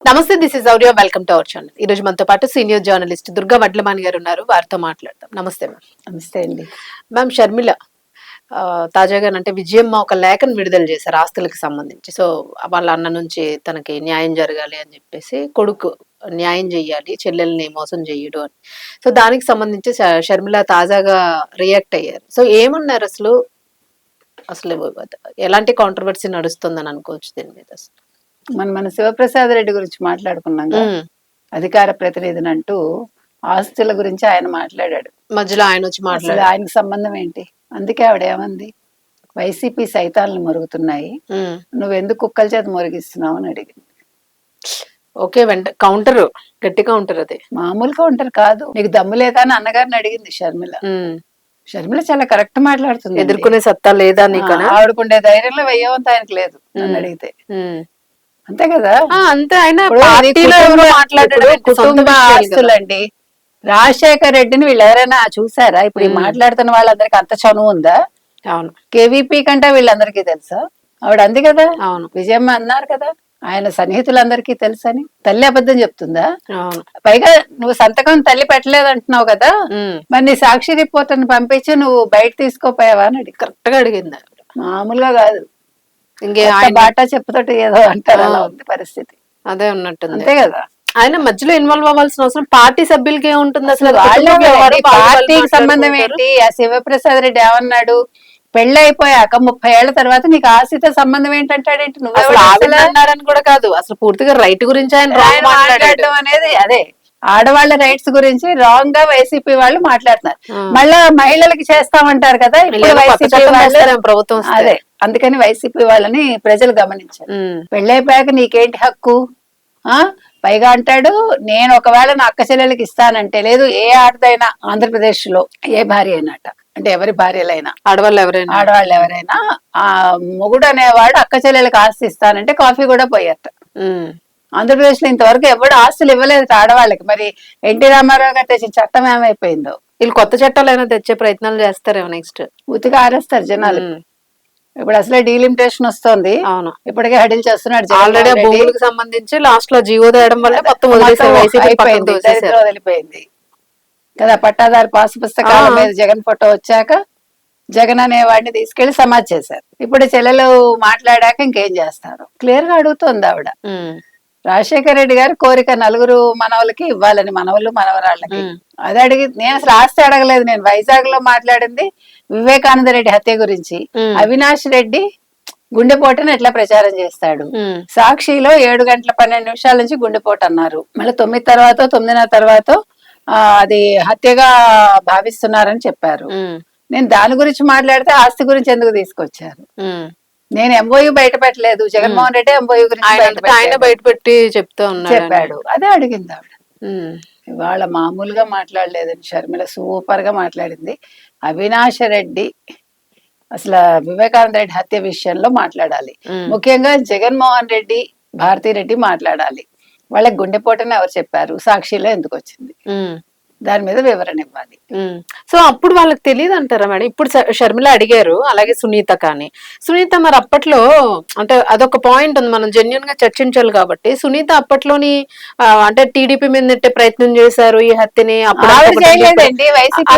నమస్తే, this is audio. Welcome to our channel. ఈ రోజు మనతో పాటు సీనియర్ జర్నలిస్ట్ దుర్గా వడ్లమాని గారు ఉన్నారు. వారితో మాట్లాడతాం. నమస్తే మ్యామ్. నమస్తే అండి. మ్యామ్, షర్మిల తాజాగా అంటే విజయమ్మ ఒక లేఖను విడుదల చేశారు ఆస్తులకు సంబంధించి. సో వాళ్ళ అన్న నుంచి తనకి న్యాయం జరగాలి అని చెప్పేసి, కొడుకు న్యాయం చెయ్యాలి, చెల్లెల్ని మోసం చెయ్యడు అని. సో దానికి సంబంధించి షర్మిల తాజాగా రియాక్ట్ అయ్యారు. సో ఏమన్నారు అసలు? అసలు ఎలాంటి కాంట్రవర్సీ నడుస్తుందని అనుకోవచ్చు దీని మీద? అసలు మన శివప్రసాద్ రెడ్డి గురించి మాట్లాడుకున్నాం కదా, అధికార ప్రతినిధిని అంటూ ఆస్తుల గురించి ఆయన మాట్లాడాడు. మధ్యలో ఆయన వచ్చి అసలు మాట్లాడారు. ఆయనకు సంబంధం ఏంటి? అందుకే ఆవిడ ఏమంది, వైసీపీ సైతాలను మురుగుతున్నాయి, నువ్వెందుకు కుక్కల చేత మురిగిస్తున్నావు అని అడిగింది. ఓకే, కౌంటర్, గట్టి కౌంటర్. అది మామూలు కౌంటర్ కాదు. నీకు దమ్ము లేదా అని అన్నగారిని అడిగింది షర్మిల. షర్మిల చాలా కరెక్ట్ మాట్లాడుతుంది. ఎదుర్కొనే సత్తా లేదా నీకు? ఆవిడకుండే ధైర్యంలో వెయ్యవంత ఆయనకు లేదు నన్ను అడిగితే. అంతే కదా. అంతే. ఆయన కుటుంబ ఆస్తులండి. రాజశేఖర్ రెడ్డిని వీళ్ళు ఎవరైనా చూసారా? ఇప్పుడు ఈ మాట్లాడుతున్న వాళ్ళందరికి అంత చనువు ఉందా? అవును. కేవీపీ కంటే వీళ్ళందరికీ తెలుసా? ఆవిడ అంది కదా. అవును. విజయమ్మ అన్నారు కదా, ఆయన సన్నిహితులందరికీ తెలుసని. తల్లి అబద్ధం చెప్తుందా? అవును. పైగా నువ్వు సంతకం తల్లి పెట్టలేదు అంటున్నావు కదా, మరి నీ సాక్షి రిపోర్ట్ ని పంపించి నువ్వు బయట తీసుకోపోయావా అని అడిగి. కరెక్ట్ గా అడిగింది. మామూలుగా కాదు. ఇంకే బాటా చెప్పుతోటి ఏదో అంటారు, అలా ఉంది పరిస్థితి. అదే ఉన్నట్టుంది. అంతే కదా. ఆయన మధ్యలో ఇన్వాల్వ్ అవ్వాల్సిన అవసరం పార్టీ సభ్యులకి ఏముంటుంది? అసలు పార్టీకి సంబంధం ఏంటి? ఆ శివప్రసాద్ రెడ్డి ఏమన్నాడు, పెళ్లి అయిపోయాక 30 ఏళ్ల తర్వాత నీకు ఆస్తితో సంబంధం ఏంటంటాడేంటి? నువ్వు కూడా కాదు, అసలు పూర్తిగా రైట్ గురించి ఆయన మాట్లాడడం అనేది. అదే ఆడవాళ్ళ రైట్స్ గురించి రాంగ్ గా వైసీపీ వాళ్ళు మాట్లాడుతున్నారు. మళ్ళా మహిళలకి చేస్తామంటారు కదా ఇప్పుడు వైసీపీ వాళ్ళు. ప్రభుత్వం అదే అందుకని వైసీపీ వాళ్ళని ప్రజలు గమనించారు. పెళ్ళైపోయాక నీకేంటి హక్కు? పైగా అంటాడు, నేను ఒకవేళ నా అక్క చెల్లెలకి ఇస్తానంటే, లేదు ఏ ఆడదైనా ఆంధ్రప్రదేశ్ లో ఏ భార్య అయినట, అంటే ఎవరి భార్యలైనా, ఆడవాళ్ళు ఎవరైనా ఆ మొగుడు అనేవాడు అక్క చెల్లెలకి ఆస్తి ఇస్తానంటే కాఫీ కూడా పోయట. ఆంధ్రప్రదేశ్ లో ఇంతవరకు ఎవడు ఆస్తులు ఇవ్వలేదు ఆడవాళ్ళకి. మరి ఎన్టీ రామారావు గారు తెచ్చిన చట్టం ఏమైపోయిందో? వీళ్ళు కొత్త చట్టాలు అయినా తెచ్చే ప్రయత్నాలు చేస్తారేమో. నెక్స్ట్ ఉతిగా ఆరేస్తారు జనాలు. ఇప్పుడు అసలే డీలిమిటేషన్ వస్తుంది. అవును, ఇప్పటికే హడిల్ చేస్తున్నాడు. ఆల్రెడీ భూములకు సంబంధించి లాస్ట్ లో జీవో తేయడం వల్ల మొత్తం వదిలిపోయింది కదా. పట్టాదారు పాసు పుస్తకాల మీద జగన్ ఫోటో వచ్చాక జగన్ అనే వాడిని తీసుకెళ్లి సమాధి చేశారు. ఇప్పుడు చెల్లెలు మాట్లాడాక ఇంకేం చేస్తారు? క్లియర్ గా అడుగుతోంది ఆవిడ. రాజశేఖర రెడ్డి గారి కోరిక నలుగురు మనవలకి ఇవ్వాలని, మనవలు మనవరాళ్ళకి. అది అడిగి, నేను అసలు ఆస్తి అడగలేదు. నేను వైజాగ్ లో మాట్లాడింది వివేకానంద రెడ్డి హత్య గురించి. అవినాష్ రెడ్డి గుండెపోటును ఎట్లా ప్రచారం చేస్తాడు? సాక్షిలో 7 గంటల 12 నిమిషాల నుంచి గుండెపోటు అన్నారు. మళ్ళీ 9:30 తర్వాత అది హత్యగా భావిస్తున్నారని చెప్పారు. నేను దాని గురించి మాట్లాడితే ఆస్తి గురించి ఎందుకు తీసుకొచ్చారు? నేను ఎంఓయూ బయట పెట్టలేదు. జగన్మోహన్ రెడ్డి ఎంఓయూ గురించి ఆయన బయట పెట్టి చెప్పాడు. అదే అడిగింది ఆవిడ. ఇవాళ మామూలుగా మాట్లాడలేదని షర్మిల సూపర్ గా మాట్లాడింది. అవినాష్ రెడ్డి అసలు వివేకానంద రెడ్డి హత్య విషయంలో మాట్లాడాలి. ముఖ్యంగా జగన్మోహన్ రెడ్డి, భారతీరెడ్డి మాట్లాడాలి. వాళ్ళకి గుండెపోటని ఎవరు చెప్పారు? సాక్షిలో ఎందుకు వచ్చింది? దాని మీద వివరణ ఇవ్వాలి. సో అప్పుడు వాళ్ళకి తెలియదు అంటారా మేడం? ఇప్పుడు షర్మిల అడిగారు, అలాగే సునీత. కానీ సునీత మరి అప్పట్లో, అంటే అదొక పాయింట్ ఉంది, మనం జెన్యున్ గా చర్చించాలి కాబట్టి. సునీత అప్పట్లోని అంటే టీడీపీ మీద నెట్టే ప్రయత్నం చేశారు ఈ హత్యని. చేయలేదండి, వైసీపీ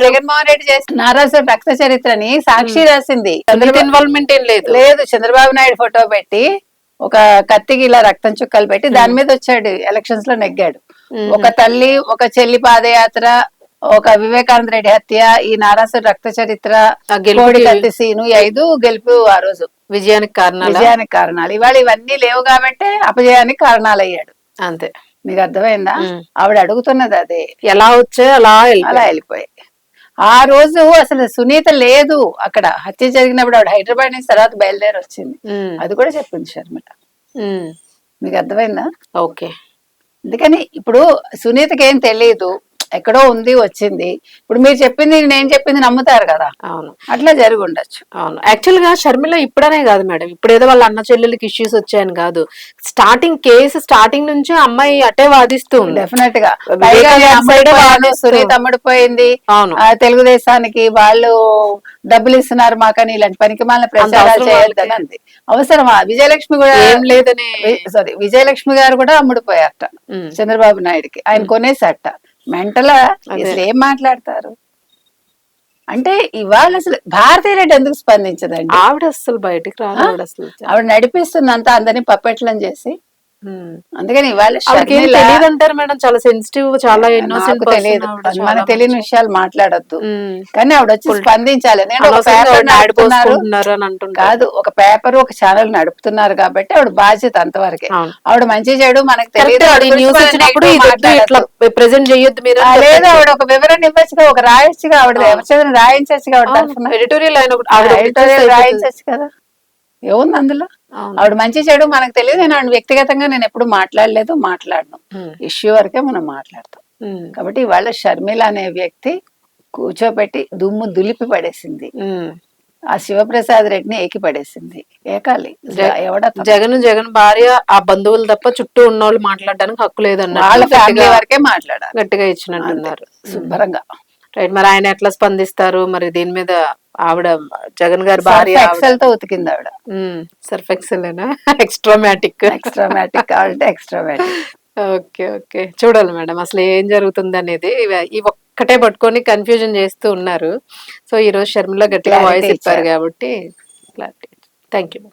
జగన్మోహన్ రెడ్డి చేసిన నారాసుర రక్త చరిత్రని సాక్షి రాసింది. ఇన్వాల్వ్మెంట్ ఏం లేదు. చంద్రబాబు నాయుడు ఫోటో పెట్టి ఒక కత్తికి ఇలా రక్తం చుక్కలు పెట్టి దాని మీద వచ్చాడు, ఎలక్షన్స్ లో నెగ్గాడు. ఒక తల్లి ఒక చెల్లి పాదయాత్ర, ఒక వివేకానంద రెడ్డి హత్య, ఈ నారాసుర రక్త చరిత్ర, కోడి కత్తి సీను, 5 గెలుపు ఆ రోజు విజయానికి కారణాలు. ఇవాళ ఇవన్నీ లేవు కాబట్టి అపజయానికి కారణాలు అయ్యాడు. అంతే. మీకు అర్థమైందా? ఆవిడ అడుగుతున్నది అదే. ఎలా వచ్చాయి అలా వెళ్ళిపోయాయి. ఆ రోజు అసలు సునీత లేదు అక్కడ. హత్య జరిగినప్పుడు ఆవిడ హైదరాబాద్ నుంచి తర్వాత బయలుదేరి వచ్చింది. అది కూడా చెప్పింది షర్మిల. మీకు అర్థమైందా? ఓకే. అందుకని ఇప్పుడు సునీతకి ఏం తెలియదు, ఎక్కడో ఉంది వచ్చింది. ఇప్పుడు మీరు చెప్పింది నేను చెప్పింది నమ్ముతారు కదా, అవును అట్లా జరిగి ఉండొచ్చు. అవును. యాక్చువల్ గా షర్మిల ఇప్పుడనే కాదు మేడం, ఇప్పుడు ఏదో వాళ్ళ అన్న చెల్లెలకి ఇష్యూస్ వచ్చాయని కాదు, స్టార్టింగ్ కేసు స్టార్టింగ్ నుంచి అమ్మాయి అటే వాదిస్తూ ఉంది. డెఫినెట్ గా వివేకా పైగా నేను గారి సైడే అమ్ముడుపోయాను, వాదిస్తూ. సునీత అమ్ముడుపోయింది, అవును. తెలుగుదేశానికి వాళ్ళు డబ్బులు ఇస్తున్నారు మాకని ఇలాంటి పనికిమాలిన ప్రచారాలు అవసరం చేయొద్దని వాళ్ళకి? అంది. అవసరమా? విజయలక్ష్మి కూడా ఏం లేదని. సారీ, విజయలక్ష్మి గారు కూడా అమ్ముడుపోయారట ఉమ్. చంద్రబాబు నాయుడుకి, ఆయన కొనేసట. మెంటలా అదే. అసలు ఏం మాట్లాడతారు అంటే. ఇవాళ అసలు భారతీరెడ్డి ఎందుకు స్పందించదండి? ఆవిడ అసలు బయటికి రాదు, ఆవిడ అసలు. ఆవిడ నడిపిస్తుందంతా అందరినీ పప్పెట్లను చేసి. ఉమ్. అందుకని ఇవాళ ఆవిడకి ఏం షర్మిల, తెలియదు అంటారు మేడం, చాలా సెన్సిటివ్, చాలా ఇన్నోసెంట్ నాకు తెలియదు, మనకు తెలియని విషయాలు మాట్లాడొద్దు. కానీ ఆవిడ వచ్చి స్పందించాలి. ఎందుకంటే ఒక పేపర్ నడుపుతున్నారు అని అంటుంటారు. కాదు, ఒక పేపర్ ఒక ఛానల్ నడుపుతున్నారు కాబట్టి ఆవిడ బాధ్యత అంతవరకే. అవును. ఆవిడ మంచి చెడు మనకు తెలియదు. కరెక్టే, ఆవిడ అది గురించి న్యూస్ మనం వచ్చినప్పుడు negative ఇది వద్దు, ఇట్లా మాట్లాడొద్దు. ప్రెజెంట్ చేయొద్దు మీరు అని లేదు, చెప్పొచ్చు. ఆవిడ ఒక వివరణ ఇవ్వచ్చుగా, ఒక రాయొచ్చుగా, ఆవిడ అవును. ఎవరిచేత రాయించచ్చుగా, ఆవిడ తరఫున ఎడిటోరియల్ ఆయన ఒకటి ఆవిడ ఒకటి ఎడిటోరియల్ ఇచ్చేస్తే అయిపోతుంది. రాయించచ్చు కదా, ఏముంది అందులో? అవును. ఆవిడ మంచి చెడు మనకు తెలియదు. నేను ఆవిడ వ్యక్తిగతంగా నేను ఎప్పుడు మాట్లాడలేదు, మాట్లాడను. ఉమ్. ఇష్యూ వరకే మనం మాట్లాడతాం. ఉమ్. కాబట్టి ఇవాళ షర్మిల అనే వ్యక్తి కూర్చోబెట్టి దుమ్ము దులిపి పడేసింది. ఉమ్. ఆ శివప్రసాద్ రెడ్డిని ఏకి పడేసింది. ఏకాలి జగన్ భార్య ఆ బంధువులు తప్ప చుట్టూ ఉన్న వాళ్ళు మాట్లాడడానికి హక్కు వాళ్ళ లేదన్నట్టు ఫ్యామిలీ వరకే మాట్లాడాలి, గట్టిగా ఇచ్చినట్టున్నారు. శుభ్రంగా. రైట్, మరి ఆయన ఎట్లా స్పందిస్తారు మరి దీని మీద? ఆవిడ జగన్ గారి భార్య ఎక్సెల్ తో ఉతికింది ఆవిడ. Surf Excel ఎక్స్ట్రామాటిక్. ఎక్స్ట్రామాటిక్ కావాలంటే ఎక్స్ట్రామాటిక్. ఓకే ఓకే, చూడాలి మేడం అసలు ఏం జరుగుతుంది అనేది. ఈ ఒక్కటే పట్టుకొని కన్ఫ్యూజన్ చేస్తూ ఉన్నారు. సో ఈ రోజు షర్మిల గట్టిగా వాయిస్ ఇచ్చారు కాబట్టి క్లారిటీ. Thank you.